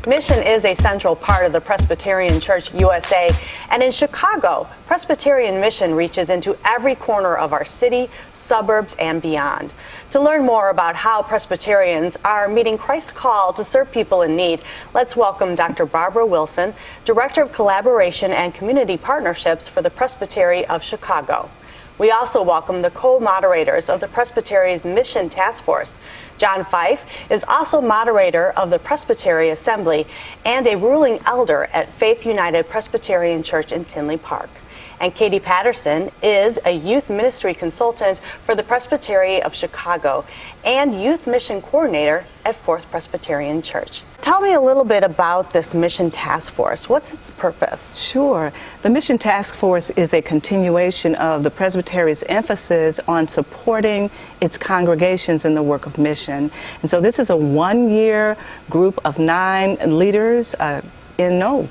Mission is a central part of the Presbyterian Church USA, and in Chicago, Presbyterian mission reaches into every corner of our city, suburbs, and beyond. To learn more about how Presbyterians are meeting Christ's call to serve people in need, let's welcome Dr. Barbara Wilson, Director of Collaboration and Community Partnerships for the Presbytery of Chicago. We also welcome the co-moderators of the Presbytery's Mission Task Force. John Fyfe is also moderator of the Presbytery Assembly and a ruling elder at Faith United Presbyterian Church in Tinley Park. And Katie Patterson is a youth ministry consultant for the Presbytery of Chicago and youth mission coordinator at Fourth Presbyterian Church. Tell me a little bit about this Mission Task Force. What's its purpose? Sure. The Mission Task Force is a continuation of the Presbytery's emphasis on supporting its congregations in the work of mission. And so this is a one-year group of 9 leaders, 10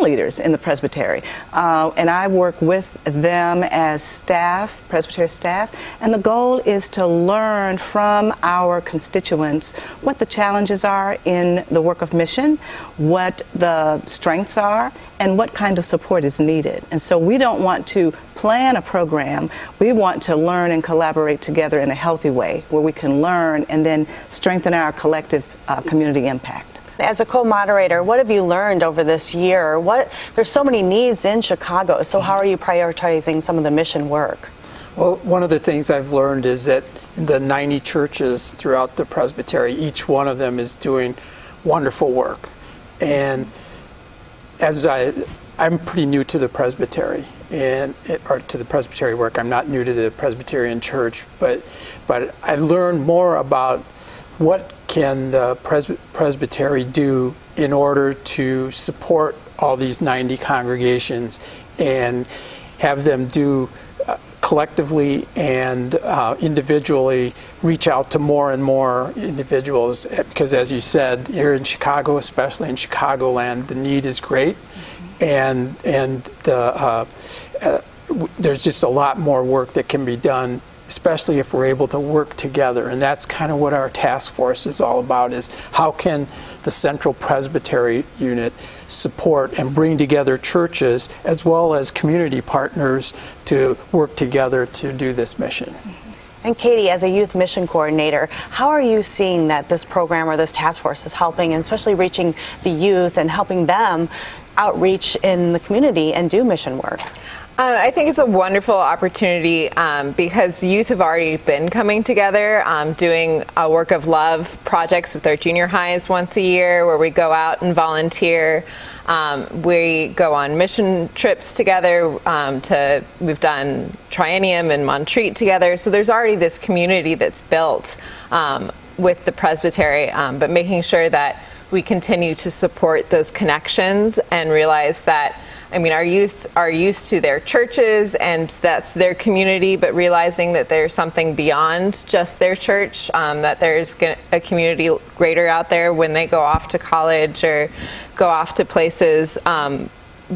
leaders in the Presbytery. And I work with them as staff, Presbytery staff, and the goal is to learn from our constituents what the challenges are in the work of mission, what the strengths are, and what kind of support is needed. And so we don't want to plan a program, we want to learn and collaborate together in a healthy way where we can learn and then strengthen our collective community impact. As a co-moderator, what have you learned over this year? There's so many needs in Chicago, so how are you prioritizing some of the mission work? Well, one of the things I've learned is that in the 90 churches throughout the Presbytery, each one of them is doing wonderful work. And as I'm pretty new to the Presbytery, or to the Presbytery work. I'm not new to the Presbyterian Church, but I learned more about what can the Presbytery do in order to support all these 90 congregations and have them do collectively and individually reach out to more and more individuals, because as you said, here in Chicago, especially in Chicagoland, the need is great, and there's just a lot more work that can be done, especially if we're able to work together. And that's kind of what our task force is all about, is how can the Central Presbytery unit support and bring together churches as well as community partners to work together to do this mission. And Katie, as a youth mission coordinator, how are you seeing that this program or this task force is helping, and especially reaching the youth and helping them outreach in the community and do mission work? I think it's a wonderful opportunity because youth have already been coming together, doing a work of love projects with our junior highs once a year, where we go out and volunteer. We go on mission trips together. We've done Triennium and Montreat together. So there's already this community that's built with the Presbytery, but making sure that we continue to support those connections and realize that, our youth are used to their churches and that's their community, but realizing that there's something beyond just their church, that there's a community greater out there when they go off to college or go off to places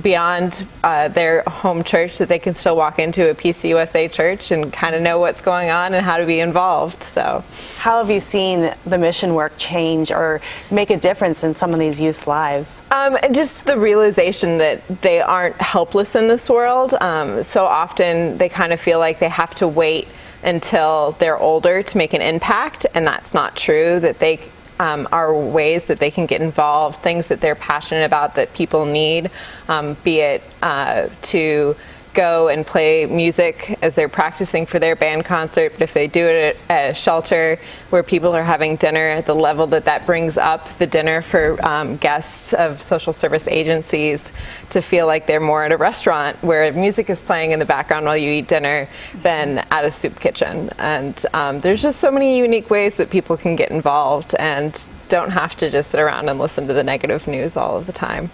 beyond their home church, that they can still walk into a PCUSA church and kind of know what's going on and how to be involved. So, how have you seen the mission work change or make a difference in some of these youth's lives? And just the realization that they aren't helpless in this world. So often they kind of feel like they have to wait until they're older to make an impact, and that's not true. That they are ways that they can get involved, things that they're passionate about that people need, be it to go and play music as they're practicing for their band concert, but if they do it at a shelter where people are having dinner, at the level that brings up the dinner for guests of social service agencies to feel like they're more at a restaurant where music is playing in the background while you eat dinner than at a soup kitchen. And there's just so many unique ways that people can get involved and don't have to just sit around and listen to the negative news all of the time.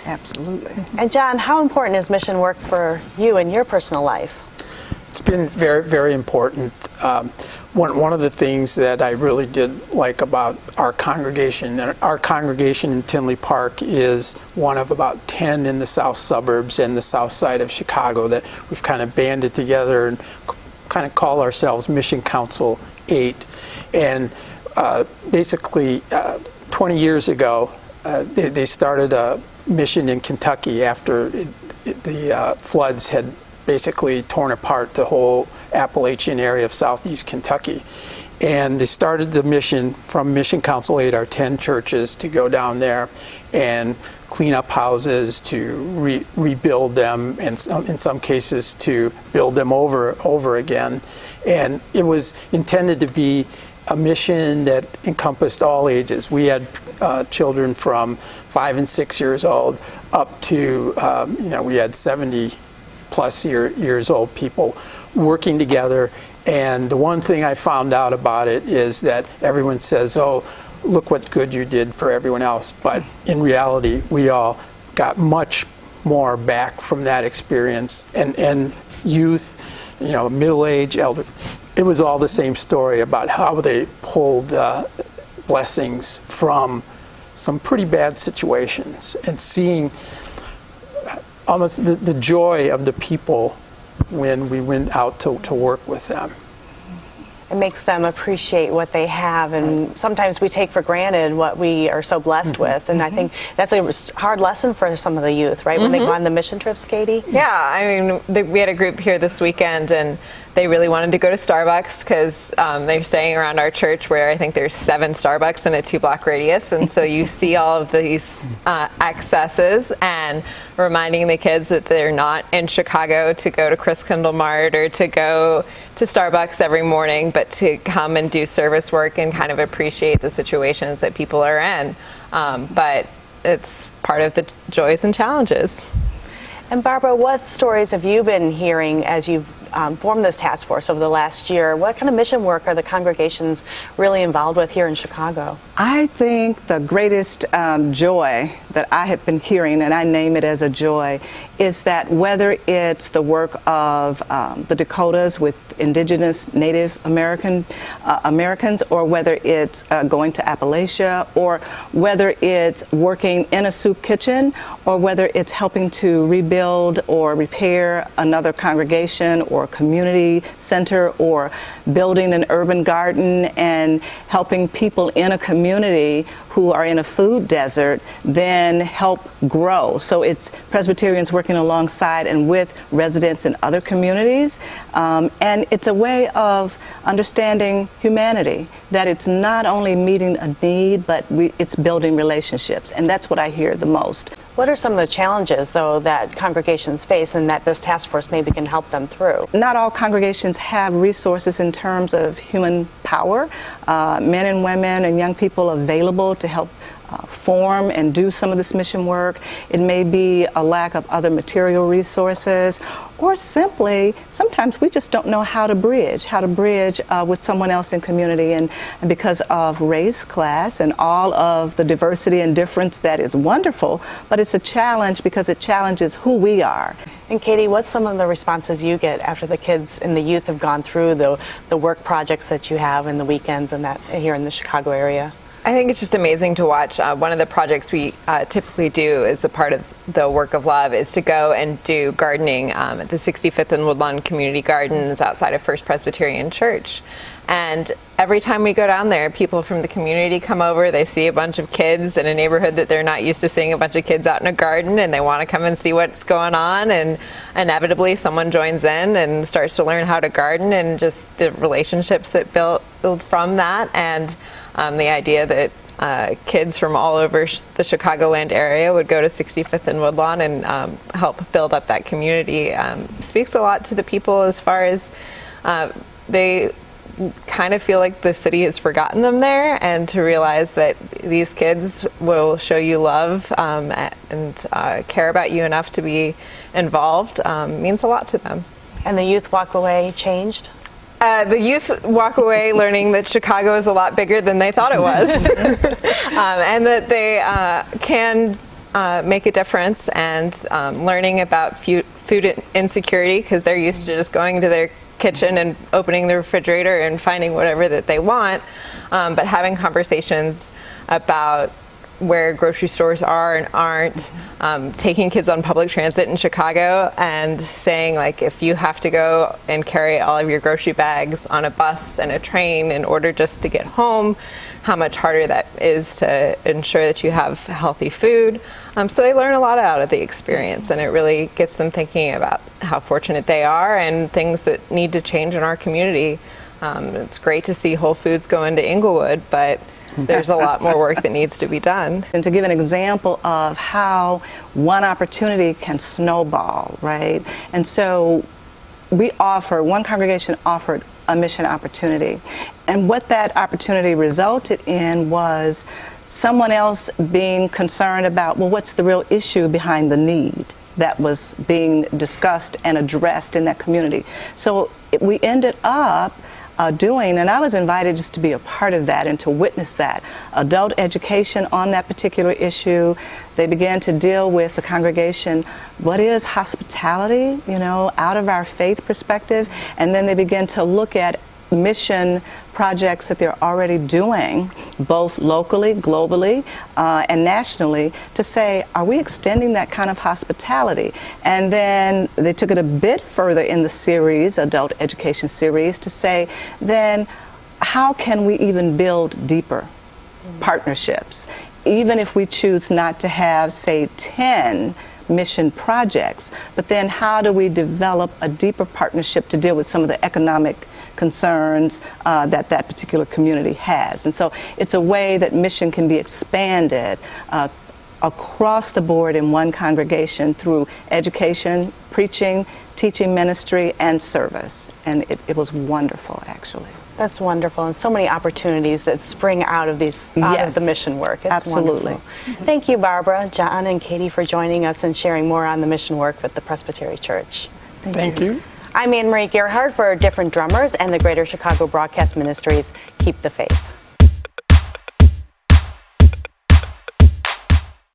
Absolutely. And John, how important is mission work for you in your personal life? It's been very, very important. One of the things that I really did like about our congregation, and our congregation in Tinley Park is one of about 10 in the south suburbs and the south side of Chicago that we've kind of banded together and kind of call ourselves Mission Council 8. And basically, 20 years ago, they started a mission in Kentucky after the floods had basically torn apart the whole Appalachian area of southeast Kentucky. And they started the mission from Mission Council 8, our 10 churches, to go down there and clean up houses, to rebuild them, and in some cases to build them over again. And it was intended to be a mission that encompassed all ages. We had children from 5 and 6 years old up to, we had 70 plus years old people working together. And the one thing I found out about it is that everyone says, oh, look what good you did for everyone else. But in reality, we all got much more back from that experience. And youth, middle-aged, elder, it was all the same story about how they pulled blessings from some pretty bad situations, and seeing almost the joy of the people when we went out to work with them. It makes them appreciate what they have, and sometimes we take for granted what we are so blessed with. And I think that's a hard lesson for some of the youth, right? When they go on the mission trips, Katie? Yeah, I mean, we had a group here this weekend, and they really wanted to go to Starbucks because they're staying around our church where I think there's 7 Starbucks in a 2-block radius. And so you see all of these accesses, and reminding the kids that they're not in Chicago to go to Chris Kendall Mart or to go to Starbucks every morning, but to come and do service work and kind of appreciate the situations that people are in. But it's part of the joys and challenges. And Barbara, what stories have you been hearing as you've formed this task force over the last year? What kind of mission work are the congregations really involved with here in Chicago? I think the greatest joy that I have been hearing, and I name it as a joy, is that whether it's the work of the Dakotas with indigenous Native Americans, or whether it's going to Appalachia, or whether it's working in a soup kitchen, or whether it's helping to rebuild or repair another congregation or community center, or building an urban garden and helping people in a community who are in a food desert then help grow. So it's Presbyterians working alongside and with residents in other communities. And it's a way of understanding humanity, that it's not only meeting a need, but it's building relationships. And that's what I hear the most. What are some of the challenges, though, that congregations face and that this task force maybe can help them through? Not all congregations have resources in terms of human power, men and women and young people available to help form and do some of this mission work. It may be a lack of other material resources, or simply sometimes we just don't know how to bridge with someone else in community. And because of race, class, and all of the diversity and difference, that is wonderful, but it's a challenge because it challenges who we are. And Katie, what's some of the responses you get after the kids and the youth have gone through the work projects that you have in the weekends and that here in the Chicago area? I think it's just amazing to watch. One of the projects we typically do as a part of the work of love is to go and do gardening at the 65th and Woodlawn Community Gardens outside of First Presbyterian Church. And every time we go down there, people from the community come over, they see a bunch of kids in a neighborhood that they're not used to seeing a bunch of kids out in a garden, and they want to come and see what's going on, and inevitably someone joins in and starts to learn how to garden, and just the relationships that build from that, and the idea that kids from all over the Chicagoland area would go to 65th and Woodlawn and help build up that community speaks a lot to the people, as far as they kind of feel like the city has forgotten them there, and to realize that these kids will show you love and care about you enough to be involved means a lot to them. And the youth walk away changed? The youth walk away learning that Chicago is a lot bigger than they thought it was, and that they can make a difference, and learning about food insecurity, because they're used to just going to their kitchen and opening the refrigerator and finding whatever that they want, but having conversations about where grocery stores are and aren't, taking kids on public transit in Chicago and saying, like, if you have to go and carry all of your grocery bags on a bus and a train in order just to get home, how much harder that is to ensure that you have healthy food. So they learn a lot out of the experience, and it really gets them thinking about how fortunate they are and things that need to change in our community. It's great to see Whole Foods go into Inglewood, but there's a lot more work that needs to be done. And to give an example of how one opportunity can snowball, right? And so one congregation offered a mission opportunity. And what that opportunity resulted in was someone else being concerned about, well, what's the real issue behind the need that was being discussed and addressed in that community. So we ended up and I was invited just to be a part of that and to witness that. Adult education on that particular issue. They began to deal with the congregation, what is hospitality, out of our faith perspective, and then they began to look at mission projects that they're already doing, both locally, globally, and nationally, to say, are we extending that kind of hospitality? And then they took it a bit further in the series, adult education series, to say, then how can we even build deeper partnerships? Even if we choose not to have, say, 10 mission projects, but then how do we develop a deeper partnership to deal with some of the economic concerns that particular community has? And so it's a way that mission can be expanded across the board in one congregation through education, preaching, teaching ministry, and service. And it was wonderful, actually. That's wonderful, and so many opportunities that spring out of of the mission work. It's absolutely. Wonderful. Thank you, Barbara, John, and Katie, for joining us and sharing more on the mission work with the Presbytery Church. Thank you. I'm Anne Marie Gerhardt for Different Drummers and the Greater Chicago Broadcast Ministries. Keep the faith.